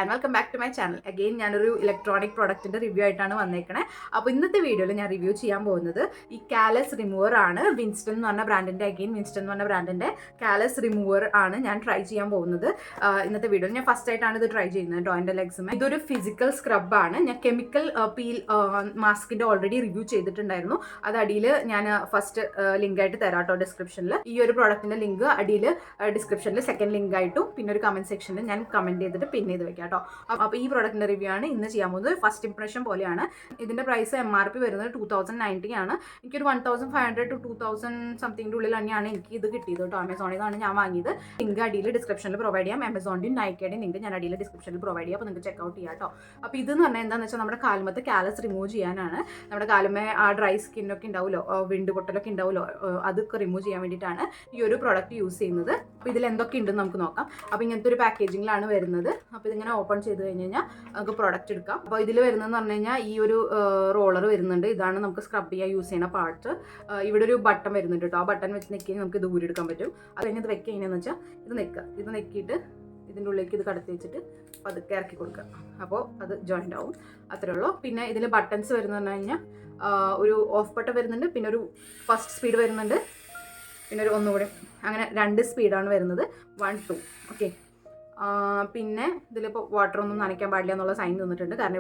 And welcome back to my channel. Again ഞാനൊരു electronic പ്രോഡക്റ്റിൻ്റെ review ആയിട്ടാണ് വന്നേക്കണേ. അപ്പോൾ ഇന്നത്തെ വീഡിയോയിൽ ഞാൻ റിവ്യൂ ചെയ്യാൻ പോകുന്നത് ഈ കാലസ് റിമൂവർ ആണ്. വിൻസ്റ്റൺ എന്ന് പറഞ്ഞ ബ്രാൻഡിൻ്റെ വിൻസ്റ്റൺ എന്ന് പറഞ്ഞ ബ്രാൻഡിൻ്റെ കാലസ് റിമൂവർ ആണ് ഞാൻ ട്രൈ ചെയ്യാൻ പോകുന്നത്. ഇന്നത്തെ വീഡിയോയിൽ ഞാൻ ഫസ്റ്റ് ആയിട്ടാണ് ഇത് ട്രൈ ചെയ്യുന്നത് കേട്ടോ. എൻ്റെ ലെഗ്സുമേ ഇതൊരു ഫിസിക്കൽ സ്ക്രബാണ്. ഞാൻ കെമിക്കൽ പീൽ മാസ്കിൻ്റെ ഓൾറെഡി റിവ്യൂ ചെയ്തിട്ടുണ്ടായിരുന്നു. അത് അടിയിൽ ഞാൻ ഫസ്റ്റ് ലിങ്ക് ആയിട്ട് തരാം കേട്ടോ ഡിസ്ക്രിപ്ഷനിൽ. ഈ ഒരു പ്രോഡക്റ്റിൻ്റെ ലിങ്ക് അടിയിൽ ഡിസ്ക്രിപ്ഷനിൽ സെക്കൻഡ് ലിങ്ക് ആയിട്ടും പിന്നെ ഒരു കമൻറ്റ് സെക്ഷനിൽ ഞാൻ കമൻറ്റ് ചെയ്തിട്ട് പിന്നെ ചെയ്ത് വെക്കാം കേട്ടോ. അപ്പോൾ ഈ പ്രോഡക്റ്റിൻ്റെ റിവ്യൂ ആണ് ഇന്ന് ചെയ്യാൻ പോകുന്നത്. ഫസ്റ്റ് ഇംപ്രഷൻ പോലെയാണ്. ഇതിൻ്റെ പ്രൈസ് MRP വരുന്നത് 2090 ആണ്. എനിക്കൊരു 1500 to 2000 സംതിങ്ങിൻ്റെ ഉള്ളിൽ തന്നെയാണ് എനിക്ക് ഇത് കിട്ടിയത് കേട്ടോ. ആമസോണിൽ നിന്നാണ് ഞാൻ വാങ്ങിയത്. ലിങ്ക് അടിയിൽ ഡിസ്ക്രിപ്ഷനിൽ പ്രൊവൈഡ് ചെയ്യാം. ആമസോണിൻ്റെയും നൈക്കയുടെയും ലിങ്ക് ഞാൻ അടിയിൽ ഡിസ്ക്രിപ്ഷനിൽ പ്രൊവൈഡ് ചെയ്യാം. അപ്പോൾ നിങ്ങൾക്ക് ചെക്കൗട്ട് ചെയ്യാം കേട്ടോ. അപ്പോൾ ഇതെന്ന് പറഞ്ഞാൽ എന്താണെന്ന് വെച്ചാൽ നമ്മുടെ കാലുമത്തെ കാലസ് റിമൂവ് ചെയ്യാനാണ്. നമ്മുടെ കാലുമേ ആ ഡ്രൈ സ്കിന്നൊക്കെ ഉണ്ടാവുമല്ലോ, വിണ്ട് പൊട്ടലൊക്കെ ഉണ്ടാവുമല്ലോ, അതൊക്കെ റിമൂവ് ചെയ്യാൻ വേണ്ടിയിട്ടാണ് ഈ ഒരു പ്രോഡക്റ്റ് യൂസ് ചെയ്യുന്നത്. അപ്പോൾ ഇതിൽ എന്തൊക്കെ ഉണ്ടെന്ന് നമുക്ക് നോക്കാം. അപ്പോൾ ഇങ്ങനത്തെ ഒരു പാക്കേജിങ്ങിലാണ് വരുന്നത്. അപ്പോൾ ഇതിങ്ങനെ ഓപ്പൺ ചെയ്ത് കഴിഞ്ഞ് കഴിഞ്ഞാൽ നമുക്ക് പ്രോഡക്റ്റ് എടുക്കാം. അപ്പോൾ ഇതിൽ വരുന്നതെന്ന് പറഞ്ഞു കഴിഞ്ഞാൽ ഈ ഒരു റോളർ വരുന്നുണ്ട്. ഇതാണ് നമുക്ക് സ്ക്രബ് ചെയ്യാൻ യൂസ് ചെയ്യുന്ന പാർട്ട്. ഇവിടെ ഒരു ബട്ടൺ വരുന്നുണ്ട് കേട്ടോ. ആ ബട്ടൺ വെച്ച് നെക്കി നമുക്ക് ഇത് ഊരിയെടുക്കാൻ പറ്റും. അത് കഴിഞ്ഞ് ഇത് വെക്കുക എങ്ങനെയാണെന്ന് വെച്ചാൽ ഇത് നെക്കിയിട്ട് ഇതിൻ്റെ ഉള്ളിലേക്ക് ഇത് കടത്തി വെച്ചിട്ട് പതുക്കെ ഇറക്കി കൊടുക്കുക. അപ്പോൾ അത് ജോയിൻ്റ് ആവും. അത്രേ ഉള്ളൂ. പിന്നെ ഇതിൽ ബട്ടൺസ് വരുന്നത് പറഞ്ഞു കഴിഞ്ഞാൽ ഒരു ഓഫ് ബട്ടൺ വരുന്നുണ്ട്, പിന്നെ ഒരു ഫസ്റ്റ് സ്പീഡ് വരുന്നുണ്ട്, പിന്നെ ഒരു ഒന്നുകൂടി, അങ്ങനെ 2 സ്പീഡാണ് വരുന്നത്. 1, 2. ഓക്കെ. പിന്നെ ഇതിലിപ്പോൾ വാട്ടറൊന്നും നനയ്ക്കാൻ പാടില്ല എന്നുള്ള സൈൻ തന്നിട്ടുണ്ട്. കാരണം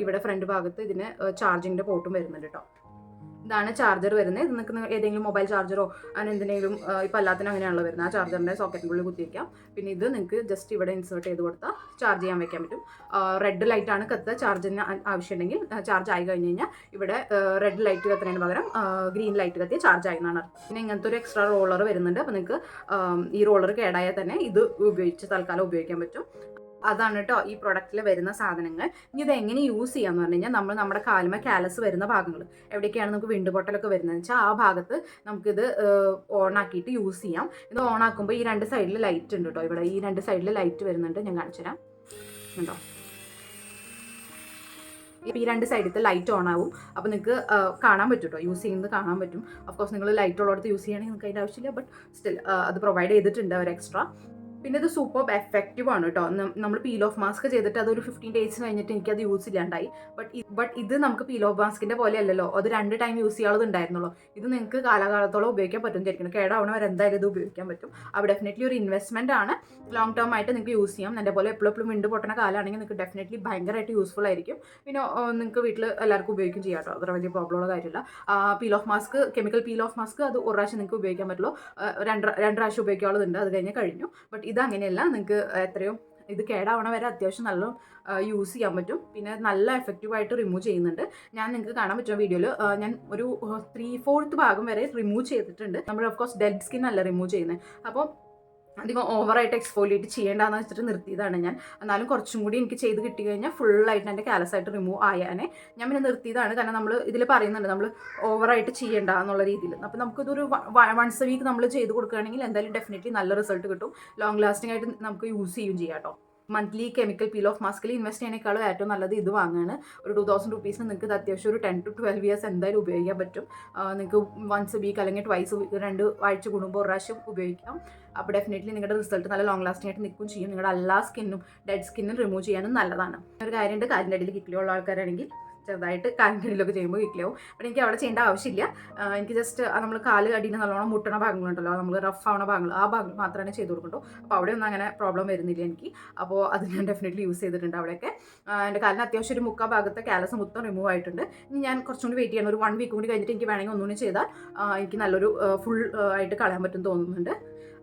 ഇവിടെ ഫ്രണ്ട് ഭാഗത്ത് ഇതിന് ചാർജിങ്ങിൻ്റെ പോർട്ടും വരുന്നുണ്ട് കേട്ടോ. ഇതാണ് ചാർജർ വരുന്നത്. ഇത് നിങ്ങൾക്ക് ഏതെങ്കിലും മൊബൈൽ ചാർജറോ അങ്ങനെ എന്തിനെങ്കിലും ഇപ്പോൾ എല്ലാത്തിനും അങ്ങനെയാണല്ലോ വരുന്നത്. ആ ചാർജറിൻ്റെ സോക്കറ്റിനുള്ളിൽ കുത്തി വയ്ക്കാം. പിന്നെ ഇത് നിങ്ങൾക്ക് ജസ്റ്റ് ഇവിടെ ഇൻസേർട്ട് ചെയ്ത് കൊടുത്താൽ ചാർജ് ചെയ്യാൻ വെക്കാൻ പറ്റും. റെഡ് ലൈറ്റാണ് കത്തുക. ചാർജിന് ആവശ്യമുണ്ടെങ്കിൽ ചാർജ് ആയി കഴിഞ്ഞ് കഴിഞ്ഞാൽ ഇവിടെ റെഡ് ലൈറ്റ് കത്തുന്നതിന് പകരം ഗ്രീൻ ലൈറ്റ് കത്തിയ ചാർജ് ആയി എന്നാണ്. പിന്നെ ഇങ്ങനത്തെ ഒരു എക്സ്ട്രാ റോളർ വരുന്നുണ്ട്. അപ്പോൾ നിങ്ങൾക്ക് ഈ റോളർ കേടായാൽ തന്നെ ഇത് ഉപയോഗിച്ച് തൽക്കാലം ഉപയോഗിക്കാൻ പറ്റും. അതാണ് കേട്ടോ ഈ പ്രൊഡക്റ്റിൽ വരുന്ന സാധനങ്ങൾ. ഇനി ഇത് എങ്ങനെ യൂസ് ചെയ്യാന്ന് പറഞ്ഞു കഴിഞ്ഞാൽ നമ്മുടെ കാലുമ കാലസ് വരുന്ന ഭാഗങ്ങൾ എവിടേക്കാണ് നമുക്ക് വിണ്ട് പൊട്ടലൊക്കെ വരുന്നതെന്ന് വെച്ചാൽ ആ ഭാഗത്ത് നമുക്കിത് ഓണാക്കിയിട്ട് യൂസ് ചെയ്യാം. ഇത് ഓണാക്കുമ്പോൾ ഈ 2 സൈഡിൽ ലൈറ്റ് ഉണ്ട് കേട്ടോ. ഇവിടെ ഈ 2 സൈഡിൽ ലൈറ്റ് വരുന്നുണ്ട്. ഞാൻ കാണിച്ചു തരാം കേട്ടോ. ഇപ്പോൾ ഈ 2 സൈഡിലത്തെ ലൈറ്റ് ഓൺ ആവും. അപ്പോൾ നിങ്ങൾക്ക് കാണാൻ പറ്റും കേട്ടോ. യൂസ് ചെയ്യുന്നത് കാണാൻ പറ്റും. ഓഫ്കോഴ്സ് നിങ്ങൾ ലൈറ്റ് ഉള്ളിടത്ത് യൂസ് ചെയ്യുകയാണെങ്കിൽ നിങ്ങൾക്ക് അതിൻ്റെ ആവശ്യമില്ല. ബട്ട് സ്റ്റിൽ അത് പ്രൊവൈഡ് ചെയ്തിട്ടുണ്ട് അവർ എക്സ്ട്രാ. പിന്നെ ഇത് സൂപ്പർ എഫക്റ്റീവ് ആണ് കേട്ടോ. നമ്മൾ പീൽ ഓഫ് മാസ്ക് ചെയ്തിട്ട് അതൊരു 15 days കഴിഞ്ഞിട്ട് എനിക്കത് യൂസ് ഇല്ലാണ്ടായി. ബട്ട് ഇത് നമുക്ക് പീൽ ഓഫ് മാസ്കിൻ്റെ പോലെ അല്ലല്ലോ. അത് 2 ടൈം യൂസ് ചെയ്യാനുള്ളത് ഉണ്ടായിരുന്നുള്ളൂ. ഇത് നിങ്ങൾക്ക് കാലാകാലത്തോളം ഉപയോഗിക്കാൻ പറ്റും. ശരിക്കും കേടാവണവർ എന്തായാലും ഇത് ഉപയോഗിക്കാൻ പറ്റും. അപ്പോൾ ഡെഫിനറ്റ്ലി ഒരു ഇൻവെസ്റ്റ്മെൻറ്റ് ആണ്. ലോങ് ടേം ആയിട്ട് നിങ്ങൾക്ക് യൂസ് ചെയ്യാം. എൻ്റെ പോലെ എപ്പോഴും വിണ്ട് പൊട്ടുന്ന കാലാണെങ്കിൽ നിങ്ങൾക്ക് ഡെഫിനറ്റ്ലി ഭയങ്കരമായിട്ട് യൂസ്ഫുൾ ആയിരിക്കും. പിന്നെ നിങ്ങൾക്ക് വീട്ടിൽ എല്ലാവർക്കും ഉപയോഗിക്കും ചെയ്യാം കേട്ടോ. അത്ര വലിയ പ്രോബ്ലമുള്ള കാര്യമില്ല. Peel off mask, chemical peel off mask അത് ഒരു പ്രാവശ്യം നിങ്ങൾക്ക് ഉപയോഗിക്കാൻ പറ്റുള്ളൂ. 2 പ്രാവശ്യം ഉപയോഗിക്കാനുള്ളതുണ്ട്. അത് കഴിഞ്ഞ് കഴിഞ്ഞു. ബട്ട് ഇത് അങ്ങനെയല്ല. നിങ്ങൾക്ക് എത്രയോ ഇത് കേടാവണ വരെ അത്യാവശ്യം നല്ല യൂസ് ചെയ്യാൻ പറ്റും. പിന്നെ നല്ല എഫക്റ്റീവായിട്ട് റിമൂവ് ചെയ്യുന്നുണ്ട്. ഞാൻ നിങ്ങൾക്ക് കാണാൻ പറ്റുന്ന വീഡിയോയിൽ ഞാൻ ഒരു 3/4 ഭാഗം വരെ റിമൂവ് ചെയ്തിട്ടുണ്ട്. നമ്മൾ ഓഫ്കോഴ്സ് ഡെഡ് സ്കിൻ അല്ല റിമൂവ് ചെയ്യുന്നത്. അപ്പോൾ അധികം ഓവറായിട്ട് എക്സ്ഫോലിയേറ്റ് ചെയ്യേണ്ടതെന്ന് വെച്ചിട്ട് നിർത്തിയതാണ് ഞാൻ. എന്നാലും കുറച്ചും കൂടി എനിക്ക് ചെയ്ത് കിട്ടി കഴിഞ്ഞാൽ ഫുള്ളായിട്ട് എൻ്റെ കാലസായിട്ട് റിമൂവ് ആയാനെ ഞാൻ പിന്നെ നിർത്തിയതാണ്. കാരണം നമ്മൾ ഇതിൽ പറയുന്നുണ്ട് നമ്മൾ ഓവറായിട്ട് ചെയ്യേണ്ട എന്നുള്ള രീതിയിൽ. അപ്പോൾ നമുക്കിതൊരു വൺസ് എ വീക്ക് നമ്മൾ ചെയ്ത് കൊടുക്കുകയാണെങ്കിൽ എന്തായാലും ഡെഫിനറ്റ്ലി നല്ല റിസൾട്ട് കിട്ടും. ലോങ് ലാസ്റ്റിംഗ് ആയിട്ട് നമുക്ക് യൂസ് ചെയ്യും ചെയ്യാം കേട്ടോ. മന്ത്ലി കെമിക്കൽ പീൽ ഓഫ് മാസ്കിൽ ഇൻവെസ്റ്റ് ചെയ്യുന്നതിനേക്കാളും ഏറ്റവും നല്ലത് ഇത് വാങ്ങാണ്. ഒരു 2000 rupees നിങ്ങൾക്ക് ഇത് അത്യാവശ്യം ഒരു 10 to 12 years എന്തായാലും ഉപയോഗിക്കാൻ പറ്റും. നിങ്ങൾക്ക് വൺസ് എ വീക്ക് അല്ലെങ്കിൽ ട്വൈസ് 2 ആഴ്ച കൂടുമ്പോൾ ഒരു പ്രാവശ്യം ഉപയോഗിക്കാം. അപ്പോൾ ഡെഫിനറ്റ്ലി നിങ്ങളുടെ റിസൾട്ട് നല്ല ലോങ് ലാസ്റ്റിംഗ് ആയിട്ട് നിൽക്കും ചെയ്യും. നിങ്ങളുടെ എല്ലാ സ്കിന്നും ഡെഡ് സ്കിന്നും റിമൂവ് ചെയ്യാനും നല്ലതാണ്. ഒരു കാര്യമുണ്ട്, കാലിൻ്റെ അടിയിൽ കിക്കിലുള്ള ആൾക്കാരാണെങ്കിൽ ചെറുതായിട്ട് കാലിൻ്റെ ചെയ്യുമ്പോൾ വീക്കിലാവും. അപ്പോൾ എനിക്ക് അവിടെ ചെയ്യേണ്ട ആവശ്യമില്ല. എനിക്ക് ജസ്റ്റ് നമ്മൾ കാല് അടിയിൽ നല്ലോണം മുട്ടണ ഭാഗങ്ങളുണ്ടല്ലോ, നമ്മൾ റഫ് ആവുന്ന ഭാഗങ്ങൾ, ആ ഭാഗങ്ങൾ മാത്രമേ ചെയ്ത് കൊടുക്കുള്ളൂ. അപ്പോൾ അവിടെ ഒന്നും അങ്ങനെ പ്രോബ്ലം വരുന്നില്ല എനിക്ക്. അപ്പോൾ അത് ഞാൻ ഡെഫിനറ്റ്ലി യൂസ് ചെയ്തിട്ടുണ്ട്. അവിടെയൊക്കെ എൻ്റെ കാലിന് അത്യാവശ്യം ഒരു 3/4 ഭാഗത്തെ കാലസ് മൊത്തം റിമൂവ് ആയിട്ടുണ്ട്. ഇനി ഞാൻ കുറച്ചും കൂടി വെയിറ്റ് ചെയ്യണം. ഒരു 1 week കൂടി കഴിഞ്ഞിട്ട് എനിക്ക് വേണമെങ്കിൽ ഒന്നുകൂടി ചെയ്താൽ എനിക്ക് നല്ലൊരു ഫുൾ ആയിട്ട് കളയാൻ പറ്റും തോന്നുന്നുണ്ട്.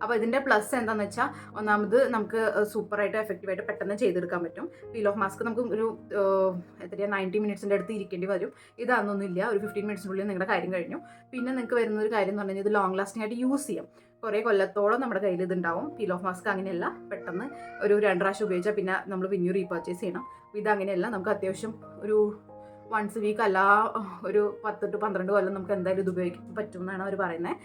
അപ്പോൾ ഇതിൻ്റെ പ്ലസ് എന്താണെന്ന് വെച്ചാൽ ഒന്നാമത് നമുക്ക് സൂപ്പറായിട്ട് എഫക്റ്റീവായിട്ട് പെട്ടെന്ന് ചെയ്തെടുക്കാൻ പറ്റും. പീൽ ഓഫ് മാസ്ക് നമുക്ക് ഒരു 90 minutes അടുത്ത് ഇരിക്കേണ്ടി വരും. ഇതൊന്നുമില്ല, ഒരു 15 minutes നിങ്ങളുടെ കാര്യം കഴിഞ്ഞു. പിന്നെ നിങ്ങൾക്ക് വരുന്നൊരു കാര്യം എന്ന് പറഞ്ഞാൽ ഇത് ലോങ് ലാസ്റ്റിംഗ് ആയിട്ട് യൂസ് ചെയ്യാം. കുറേ കൊല്ലത്തോളം നമ്മുടെ കയ്യിൽ ഇതുണ്ടാവും. പീൽ ഓഫ് മാസ്ക് അങ്ങനെയല്ല, പെട്ടെന്ന് ഒരു 2 പ്രാവശ്യം ഉപയോഗിച്ചാൽ പിന്നെ നമ്മൾ പിന്നെയും റീപർച്ചേസ് ചെയ്യണം. ഇതങ്ങനെയല്ല, നമുക്ക് അത്യാവശ്യം ഒരു വൺസ് എ വീക്ക് അല്ല ഒരു 10 to 12 കൊല്ലം നമുക്ക് എന്തായാലും ഇത് ഉപയോഗിക്കാൻ പറ്റും എന്നാണ് അവർ പറയുന്നത്.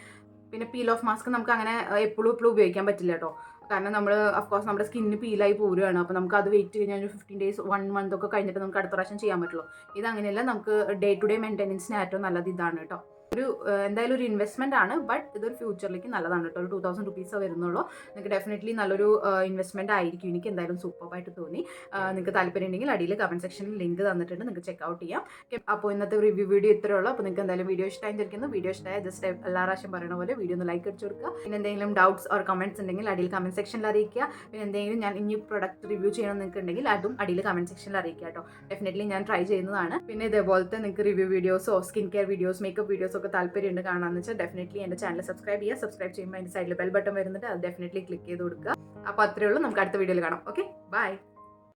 പിന്നെ പീൽ ഓഫ് മാസ്ക് നമുക്ക് അങ്ങനെ എപ്പോഴും ഉപയോഗിക്കാൻ പറ്റില്ല കേട്ടോ. കാരണം നമ്മൾ അഫ്കോഴ്സ് നമ്മുടെ സ്കിന്ന് പീലായി പോരുകയാണ്. അപ്പോൾ നമുക്ക് അത് വെയിറ്റ് കഴിഞ്ഞാൽ ഒരു 15 days 1 month ഒക്കെ കഴിഞ്ഞിട്ട് നമുക്ക് അടുത്ത പ്രാവശ്യം ചെയ്യാൻ പറ്റുള്ളൂ. ഇതങ്ങനെയല്ല, നമുക്ക് ഡേ ടു ഡേ മെയിൻ്റെനൻസിന് ഏറ്റവും നല്ലത് ഇതാണ് കേട്ടോ. എന്തായാലും ഒരു ഇൻവെസ്റ്റ്മെന്റ് ആണ്, ബട്ട് ഇതൊരു ഫ്യൂച്ചറിലേക്ക് നല്ലതാണ് കേട്ടോ. ഒരു 2000 റുപ്പീസ് വരുന്നുള്ളൂ. നിങ്ങൾക്ക് ഡെഫിനറ്റ്ലി നല്ലൊരു ഇൻവെസ്റ്റ്മെന്റ് ആയിരിക്കും. എനിക്ക് എന്തായാലും സൂപ്പറായിട്ട് തോന്നി. നിങ്ങൾക്ക് താല്പര്യം ഉണ്ടെങ്കിൽ അടിയിൽ കമന്റ് സെക്ഷനിൽ ലിങ്ക് തന്നിട്ടുണ്ട്, നിങ്ങൾക്ക് ചെക്ക്ഔട്ട് ചെയ്യാം. അപ്പോൾ ഇന്നത്തെ റിവ്യൂ വീഡിയോ ഇത്രയേ ഉള്ളൂ. അപ്പോൾ നിങ്ങൾക്ക് എന്തായാലും വീഡിയോ ഇഷ്ടമായിരിക്കുന്നു. വീഡിയോ ഇഷ്ടമായ ജസ്റ്റ് എല്ലാ പ്രാവശ്യം പറയുന്ന പോലെ വീഡിയോ ഒന്ന് ലൈക്ക് അടിച്ചു കൊടുക്കുക. പിന്നെ എന്തെങ്കിലും ഡൗട്ട്സ് ഓർ കമന്റ്സ് ഉണ്ടെങ്കിൽ അടിയിൽ കമന്റ് സെക്ഷനിൽ അറിയിക്കുക. പിന്നെ എന്തെങ്കിലും ഞാൻ ഇനി പ്രൊഡക്റ്റ് റിവ്യൂ ചെയ്യണം നിങ്ങൾക്ക് ഉണ്ടെങ്കിൽ അതും അടിയിൽ കമന്റ് സെക്ഷനിൽ അറിയിക്കുക കേട്ടോ. ഡെഫിനറ്റ്ലി ഞാൻ ട്രൈ ചെയ്യുന്നതാണ്. പിന്നെ ഇതേപോലത്തെ നിങ്ങൾക്ക് റിവ്യൂ വീഡിയോസോ skin care videos makeup videos ഒക്കെ താല്പര്യമുണ്ട് കാണാമെന്ന് വെച്ചാൽ ഡെഫിനറ്റ്ലി എൻ്റെ ചാനൽ സബ്സ്ക്രൈബ് ചെയ്യുക. സബ്സ്ക്രൈബ് ചെയ്യുമ്പോൾ അതിൻ്റെ സൈഡിൽ ബെൽ ബട്ടൺ വരുന്നുണ്ട്, അത് ഡെഫിനറ്റ്ലി ക്ലിക്ക് ചെയ്ത് കൊടുക്കുക. അപ്പോൾ അത്രയേ ഉള്ളൂ. നമുക്ക് അടുത്ത വീഡിയോയിൽ കാണാം. Okay, by.